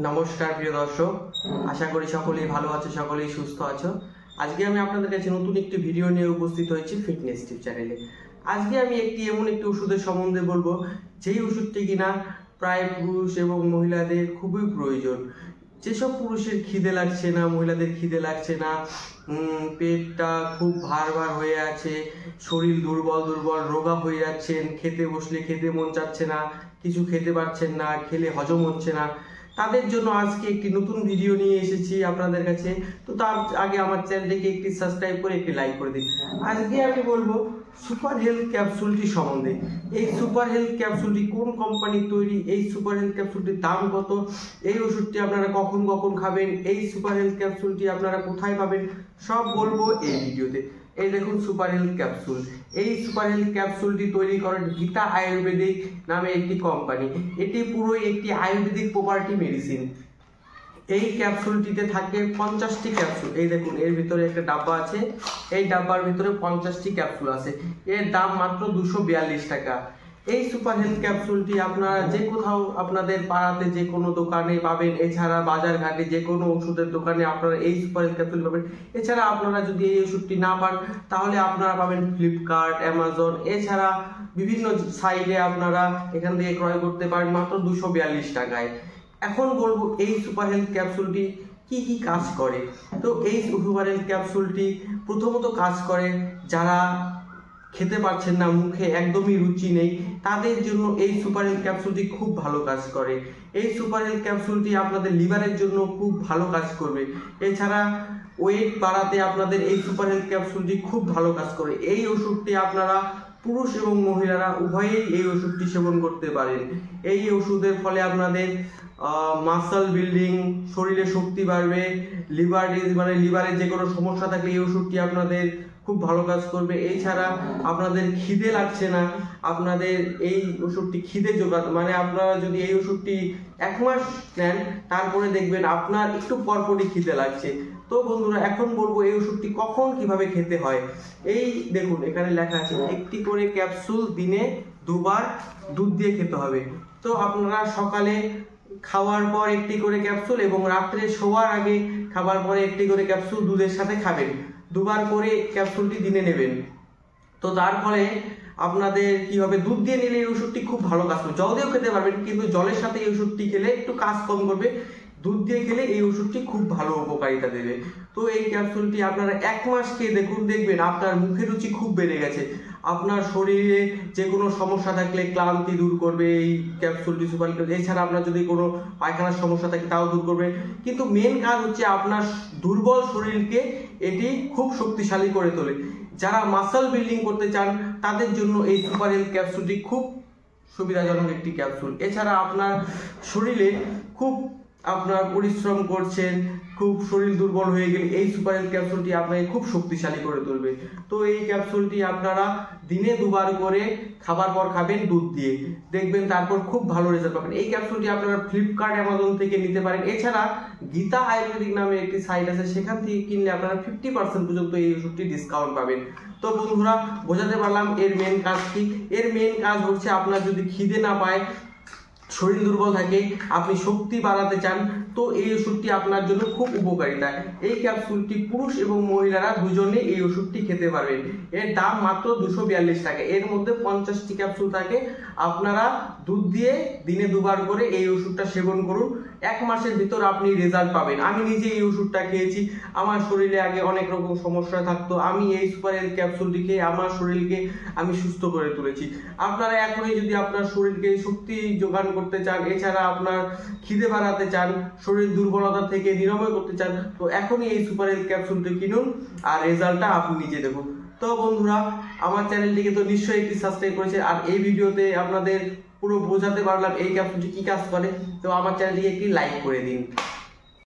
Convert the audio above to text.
নমস্কার প্রিয় দর্শক, আশা করি সকলেই ভালো আছো, সকলেই সুস্থ আছো। আজকে আমি আপনাদের কাছে নতুন একটি ভিডিও নিয়ে উপস্থিত হয়েছি ফিটনেস টিপ চ্যানেলে। আজকে আমি এমন একটি ওষুধের সম্বন্ধে বলবো, যেই ওষুধটি কিনা প্রায় পুরুষ এবং মহিলাদের খুবই প্রয়োজন। যেসব পুরুষের খিদে লাগছে না, মহিলাদের খিদে লাগছে না, পেটটা খুব ভার হয়ে আছে, শরীর দুর্বল রোগা হয়ে যাচ্ছেন, খেতে বসলে খেতে মন চাচ্ছে না, কিছু খেতে পারছেন না, খেলে হজম হচ্ছে না, তাদের জন্য আজকে একটি নতুন ভিডিও নিয়ে এসেছি আপনাদের কাছে। তো তার আগে আমার চ্যানেলটিকে একটি সাবস্ক্রাইব করে একটি লাইক করে দিন। আজকে আমি বলবো সুপার হেলথ ক্যাপসুলটি সম্বন্ধে। এই সুপার হেলথ ক্যাপসুলটি কোন কোম্পানির তৈরি, এই সুপার হেলথ ক্যাপসুলটির দাম কত, এই ওষুধটি আপনারা কখন কখন খাবেন, এই সুপার হেলথ ক্যাপসুলটি আপনারা কোথায় পাবেন, সব বলবো এই ভিডিওতে। এই দেখুন সুপার হেলথ ক্যাপসুল। এই সুপার হেলথ ক্যাপসুলটি তৈরি করেন গীতা আয়ুর্বেদিক নামে একটি কোম্পানি। এটি পুরোই একটি আয়ুর্বেদিক প্রপার্টি মেডিসিন। এই ক্যাপসুলটিতে থাকে 50টি ক্যাপসুল। এই দেখুন, এর ভিতরে একটা ডাব্বা আছে, এই ডাব্বার ভিতরে 50টি ক্যাপসুল আছে। এর দাম মাত্র 242 টাকা। এই সুপার হেলথ ক্যাপসুলটি আপনারা যে কোথাও আপনাদের পাড়াতে যে কোনো দোকানে পাবেন, এছাড়া বাজার ঘাটে যে কোনো ওষুধের দোকানে আপনারা এই সুপার হেলথ ক্যাপসুল পাবেন। এছাড়া আপনারা যদি এই ওষুধটি না পান, তাহলে আপনারা পাবেন ফ্লিপকার্ট, অ্যামাজন, এছাড়া বিভিন্ন সাইটে আপনারা এখান থেকে ক্রয় করতে পারেন মাত্র 242 টাকায়। এখন বলবো এই সুপার হেলথ ক্যাপসুলটি কি কি কাজ করে। তো এই সুপার হেলথ ক্যাপসুলটি প্রথমত কাজ করে যারা খেতে পারছেন না, মুখে একদমই রুচি নেই, তাদের জন্য এই সুপার হেলথ ক্যাপসুলটি খুব ভালো কাজ করে। এই সুপার হেলথ ক্যাপসুলটি আপনাদের লিভারের জন্য খুব ভালো কাজ করবে। এছাড়া ওয়েট বাড়াতে আপনাদের এই সুপার হেলথ ক্যাপসুলটি খুব ভালো কাজ করে। এই ওষুধটি আপনারা পুরুষ এবং মহিলারা উভয়েই এই ওষুধটি সেবন করতে পারেন। এই ওষুধের ফলে আপনাদের মাসল বিল্ডিং, শরীরে শক্তি বাড়বে, লিভারের যে কোনো সমস্যা থাকলে এই ওষুধটি আপনাদের খুব ভালো কাজ করবে। এছাড়া আপনাদের খিদে লাগছে না, আপনাদের এই ওষুধটি খিদে যোগাতে, আপনারা যদি এই ওষুধটি 1 মাস নেন, তারপরে দেখবেন আপনার একটু পরপরই খিদে লাগছে। তো বন্ধুরা, এখন বলবো এই ওষুধটি কখন কিভাবে খেতে হয়। এই দেখুন, এখানে লেখা আছে একটি করে ক্যাপসুল দিনে 2 বার দুধ দিয়ে খেতে হবে। তো আপনারা সকালে খাওয়ার পর একটি করে ক্যাপসুল এবং রাত্রে শোয়ার আগে খাবার পরে একটি করে ক্যাপসুল দুধের সাথে খাবেন। 2 বার করে ক্যাপসুলটি দিনে নেবেন। তো তার ফলে আপনাদের কি হবে, দুধ দিয়ে নিলে এই ওষুধটি খুব ভালো কাজ করবে। জল দিয়েও খেতে পারবেন, কিন্তু জলের সাথে এই ওষুধটি খেলে একটু কাজ কম করবে। দুধ দিয়ে খেলে এই ওষুধটি খুব ভালো উপকারিতা দেবে। তো এই ক্যাপসুলটি আপনারা 1 মাস খেয়ে দেখুন, দেখবেন আপনার মুখের রুচি খুব বেড়ে গেছে। আপনার শরীরে যে কোনো সমস্যা থাকলে ক্লান্তি দূর করবে এই ক্যাপসুলটি সুপার হেলথ। এছাড়া আপনার যদি কোনো পায়খানার সমস্যা থাকে তাও দূর করবে। কিন্তু মেন কাজ হচ্ছে আপনার দুর্বল শরীরকে এটি খুব শক্তিশালী করে তোলে। যারা মাসল বিল্ডিং করতে চান, তাদের জন্য এই সুপার হেলথ ক্যাপসুলটি খুব সুবিধাজনক একটি ক্যাপসুল। এছাড়া আপনার শরীরে খুব পরিশ্রম করছেন, খুব শরীর দুর্বল হয়ে গেলে এই সুপার হেলথ ক্যাপসুলটি আপনাকে খুব শক্তিশালী করে তুলবে। তো এই ক্যাপসুলটি আপনারা দিনে 2 বার করে খাবার পর খাবেন দুধ দিয়ে, দেখবেন তারপর খুব ভালো রেজাল্ট পাবেন। এই ক্যাপসুলটি আপনারা ফ্লিপকার্ট, অ্যামাজন থেকে নিতে পারেন। এছাড়া গীতা আয়ুর্বেদিক নামে একটি সাইট আছে, সেখান থেকে কিনলে আপনারা 50% পর্যন্ত এই ওষুধটি ডিসকাউন্ট পাবেন। তো বন্ধুরা, বোঝাতে পারলাম এর মেন কাজ কি। এর মেন কাজ হচ্ছে আপনার যদি খিদে না পায়, শরীর দুর্বল থাকে, আপনি শক্তি বাড়াতে চান, তো এই ওষুধটি আপনার জন্য খুব উপকারিতা। এই ক্যাপসুলটি পুরুষ এবং মহিলারা দুজনে এই ওষুধটি খেতে পারবেন। এর দাম মাত্র 242 টাকা। এর মধ্যে 50টি ক্যাপসুল থাকে। আপনারা দুধ দিয়ে দিনে 2 বার করে এই ওষুধটা সেবন করুন। 1 মাসের ভিতর আপনি রেজাল্ট পাবেন। আমি নিজে এই ওষুধটা খেয়েছি। আমার শরীরে আগে অনেক রকম সমস্যা থাকতো, আমি এই সুপার হেলথ ক্যাপসুলটি খেয়ে আমার শরীরকে আমি সুস্থ করে তুলেছি। আপনারা এখনই যদি আপনার শরীরকে শক্তি যোগান করতে চান, এছাড়া আপনার খিদে বাড়াতে চান, শরীর দুর্বলতা থেকে নিরাময় করতে চান, তো এখনই এই সুপার হেলথ ক্যাপসুলটি কিনুন আর রেজাল্টটা আপনি নিজে দেখুন। তো বন্ধুরা, আমার চ্যানেলটিকে তো নিশ্চয়ই একটি সাবস্ক্রাইব করেছে, আর এই ভিডিওতে আপনাদের পুরো বোঝাতে পারলাম এই ক্যাপসুলটি কি কাজ করে। তো আমার চ্যানেলটিকে একটি লাইক করে দিন।